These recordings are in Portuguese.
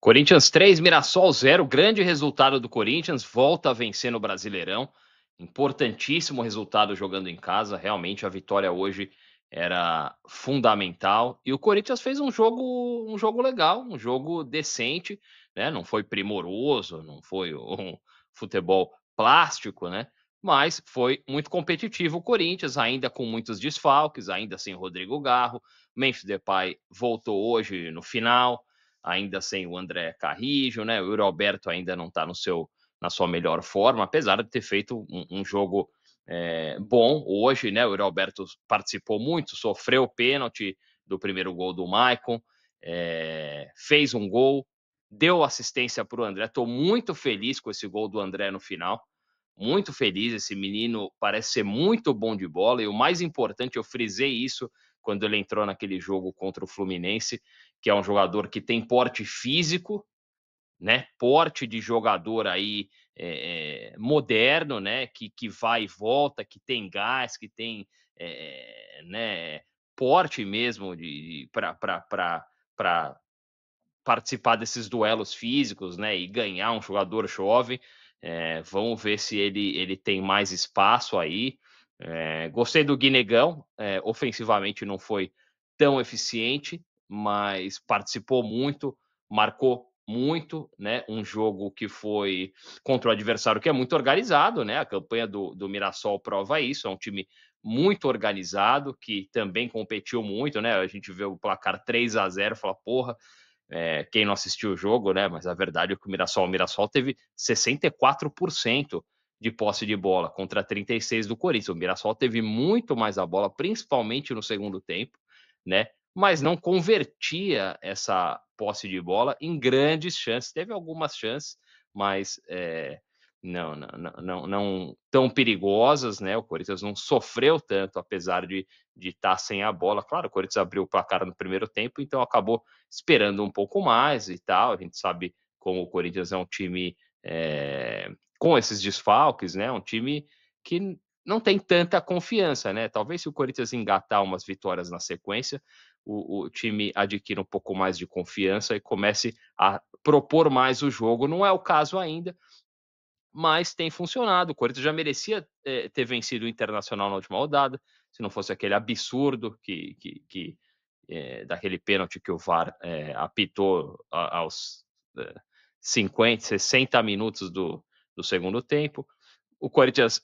Corinthians 3, Mirassol 0, grande resultado do Corinthians, volta a vencer no Brasileirão, importantíssimo resultado jogando em casa, realmente a vitória hoje era fundamental, e o Corinthians fez um jogo legal, um jogo decente, né, não foi primoroso, não foi um futebol plástico, né, mas foi muito competitivo o Corinthians, ainda com muitos desfalques, ainda sem Rodrigo Garro, Memphis Depay voltou hoje no final, ainda sem o André Carrijo, né? O Yuri Alberto ainda não está na sua melhor forma, apesar de ter feito um jogo bom hoje, né? O Yuri Alberto participou muito, sofreu o pênalti do primeiro gol do Maicon, fez um gol, deu assistência para o André. Estou muito feliz com esse gol do André no final. Muito feliz, esse menino parece ser muito bom de bola, e o mais importante, eu frisei isso quando ele entrou naquele jogo contra o Fluminense, que é um jogador que tem porte físico, né? Porte de jogador aí moderno, né? Que vai e volta, que tem gás, que tem né? Porte mesmo para participar desses duelos físicos, né? E ganhar um jogador jovem. Vamos ver se ele tem mais espaço aí. Gostei do Guinegão, ofensivamente não foi tão eficiente, mas participou muito, marcou muito, né? Um jogo que foi contra o adversário que é muito organizado, né? A campanha do Mirassol prova isso, é um time muito organizado, que também competiu muito, né? A gente vê o placar 3-0 e fala, porra, quem não assistiu o jogo, né? Mas a verdade é que o Mirassol teve 64% de posse de bola contra 36% do Corinthians. O Mirassol teve muito mais a bola, principalmente no segundo tempo, né? Mas não convertia essa posse de bola em grandes chances. Teve algumas chances, mas não tão perigosas, né? O Corinthians não sofreu tanto, apesar de estar sem a bola. Claro, o Corinthians abriu o placar no primeiro tempo, então acabou esperando um pouco mais e tal. A gente sabe como o Corinthians é um time com esses desfalques, né? Um time que não tem tanta confiança, né? Talvez se o Corinthians engatar umas vitórias na sequência, o time adquira um pouco mais de confiança e comece a propor mais o jogo. Não é o caso ainda, mas tem funcionado. O Corinthians já merecia ter vencido o Internacional na última rodada, se não fosse aquele absurdo daquele pênalti que o VAR apitou aos 50, 60 minutos do segundo tempo. O Corinthians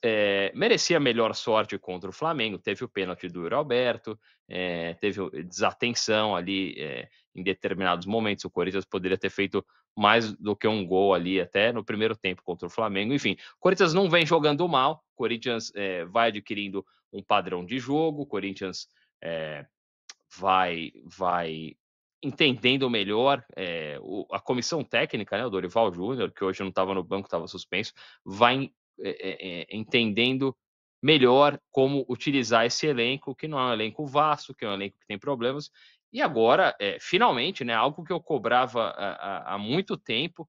merecia melhor sorte contra o Flamengo, teve o pênalti do Yuri Alberto, teve desatenção ali em determinados momentos. O Corinthians poderia ter feito mais do que um gol ali até no primeiro tempo contra o Flamengo. Enfim, o Corinthians não vem jogando mal, o Corinthians vai adquirindo um padrão de jogo, o Corinthians vai entendendo melhor a comissão técnica, né, o Dorival Júnior, que hoje não estava no banco, estava suspenso, vai entendendo melhor como utilizar esse elenco, que não é um elenco vasto, que é um elenco que tem problemas, e agora, finalmente, né, algo que eu cobrava há muito tempo,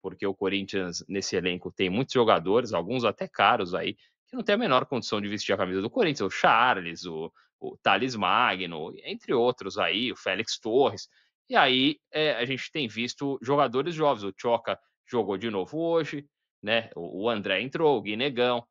porque o Corinthians, nesse elenco, tem muitos jogadores, alguns até caros aí, que não tem a menor condição de vestir a camisa do Corinthians, o Charles, o Thales Magno, entre outros aí, o Félix Torres, e aí a gente tem visto jogadores jovens, o Tchoca jogou de novo hoje, né? O André entrou, o Guinegão,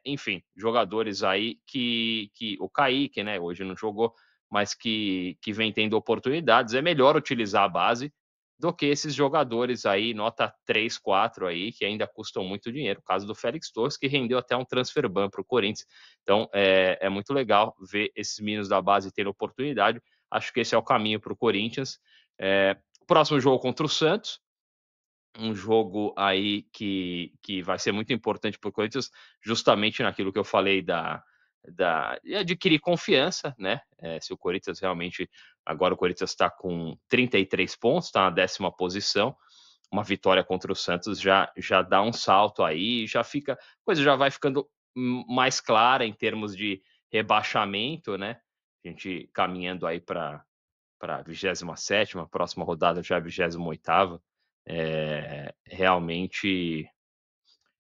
enfim, jogadores aí que o Kaique, né? Hoje não jogou, mas que vem tendo oportunidades. É melhor utilizar a base do que esses jogadores aí, nota 3, 4 aí, que ainda custam muito dinheiro. O caso do Félix Torres, que rendeu até um transfer ban para o Corinthians. Então, é muito legal ver esses meninos da base terem oportunidade. Acho que esse é o caminho para o Corinthians. O próximo jogo contra o Santos, um jogo aí que vai ser muito importante para o Corinthians, justamente naquilo que eu falei de adquirir confiança, né? Se o Corinthians realmente. Agora o Corinthians está com 33 pontos, está na 10ª posição. Uma vitória contra o Santos já dá um salto aí, já fica. A coisa já vai ficando mais clara em termos de rebaixamento, né? A gente caminhando aí para a 27ª, próxima rodada já é 28ª.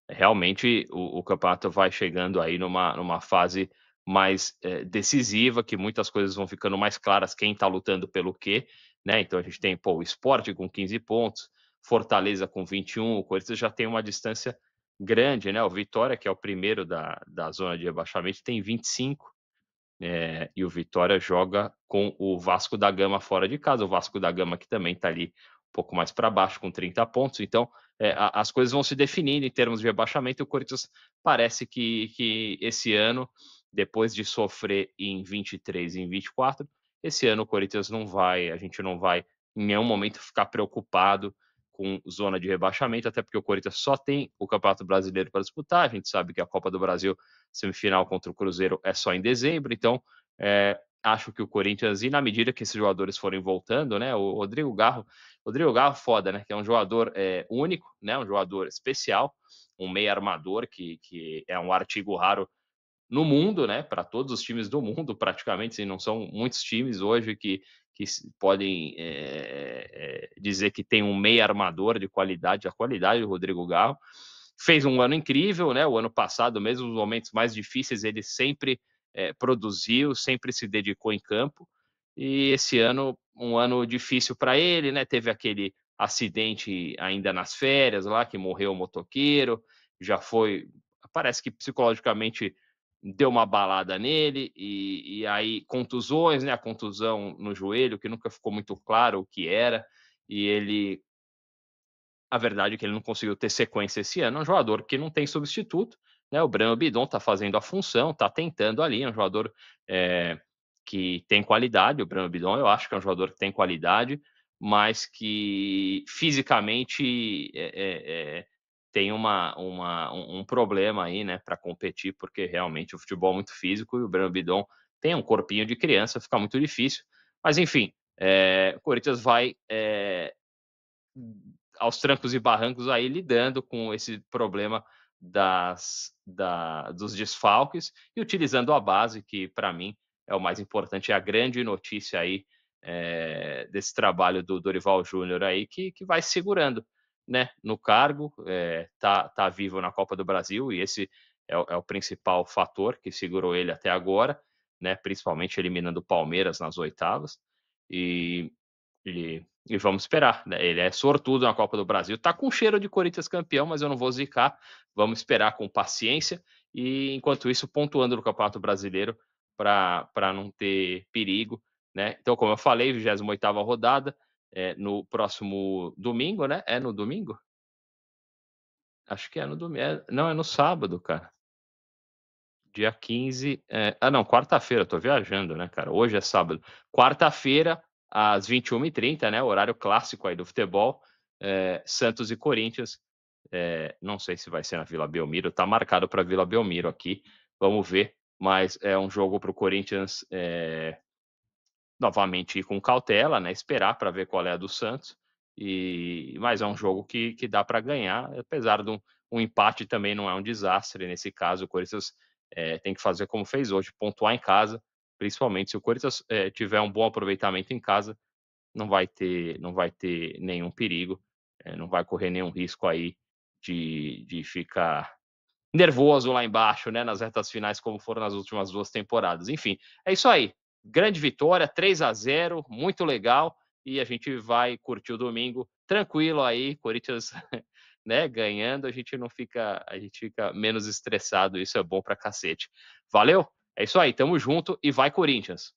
Realmente o campeonato vai chegando aí numa fase mais decisiva, que muitas coisas vão ficando mais claras, quem está lutando pelo quê, né? Então a gente tem, pô, o Sport com 15 pontos, Fortaleza com 21, o Corinthians já tem uma distância grande, né? O Vitória, que é o primeiro da zona de rebaixamento, tem 25, e o Vitória joga com o Vasco da Gama fora de casa. O Vasco da Gama que também está ali um pouco mais para baixo, com 30 pontos. Então, as coisas vão se definindo em termos de rebaixamento. E o Corinthians parece que esse ano, depois de sofrer em 23 e em 24, esse ano o Corinthians não vai, a gente não vai em nenhum momento ficar preocupado com zona de rebaixamento, até porque o Corinthians só tem o Campeonato Brasileiro para disputar. A gente sabe que a Copa do Brasil, semifinal contra o Cruzeiro, é só em dezembro. Então, acho que o Corinthians, e na medida que esses jogadores forem voltando, né? O Rodrigo Garro, foda, né? Que é um jogador único, né? Um jogador especial, um meio armador que é um artigo raro no mundo, né? Para todos os times do mundo, praticamente, e não são muitos times hoje que podem dizer que tem um meio armador de qualidade, a qualidade do Rodrigo Garro. Fez um ano incrível, né? O ano passado, mesmo nos momentos mais difíceis, ele sempre produziu, sempre se dedicou em campo. E esse ano, um ano difícil para ele, né? Teve aquele acidente ainda nas férias lá, que morreu o motoqueiro, já foi, parece que psicologicamente deu uma balada nele, e aí contusões, né? A contusão no joelho, que nunca ficou muito claro o que era, e ele, a verdade é que ele não conseguiu ter sequência esse ano. É um jogador que não tem substituto, né? O Breno Bidon está fazendo a função, está tentando ali. É um jogador que tem qualidade. O Breno Bidon, eu acho que é um jogador que tem qualidade, mas que fisicamente tem um problema aí, né, para competir, porque realmente o futebol é muito físico e o Breno Bidon tem um corpinho de criança, fica muito difícil. Mas enfim, o Corinthians vai aos trancos e barrancos aí lidando com esse problema dos desfalques e utilizando a base, que para mim é o mais importante, é a grande notícia aí desse trabalho do Dorival Júnior aí, que vai segurando, né, no cargo, tá vivo na Copa do Brasil, e esse é o principal fator que segurou ele até agora, né, principalmente eliminando o Palmeiras nas oitavas, e e vamos esperar, né? Ele é sortudo na Copa do Brasil. Tá com cheiro de Corinthians campeão, mas eu não vou zicar. Vamos esperar com paciência. E enquanto isso, pontuando no Campeonato Brasileiro para não ter perigo, né? Então, como eu falei, 28ª rodada, no próximo domingo, né? É no domingo? Acho que é no domingo. Não, é no sábado, cara. Dia 15. Não, quarta-feira, eu tô viajando, né, cara? Hoje é sábado. Quarta-feira, às 21h30, né? Horário clássico aí do futebol. Santos e Corinthians. Não sei se vai ser na Vila Belmiro, tá marcado para Vila Belmiro aqui. Vamos ver. Mas é um jogo para o Corinthians novamente ir com cautela, né? Esperar para ver qual é a do Santos. Mas é um jogo que dá para ganhar, apesar de um empate também não é um desastre. Nesse caso, o Corinthians tem que fazer como fez hoje, pontuar em casa, principalmente se o Corinthians tiver um bom aproveitamento em casa, não vai ter nenhum perigo, não vai correr nenhum risco aí de ficar nervoso lá embaixo, né, nas retas finais, como foram nas últimas 2 temporadas. Enfim, é isso aí. Grande vitória, 3-0, muito legal, e a gente vai curtir o domingo tranquilo aí, Corinthians, né, ganhando, a gente fica menos estressado, isso é bom pra cacete. Valeu? É isso aí, tamo junto e vai Corinthians.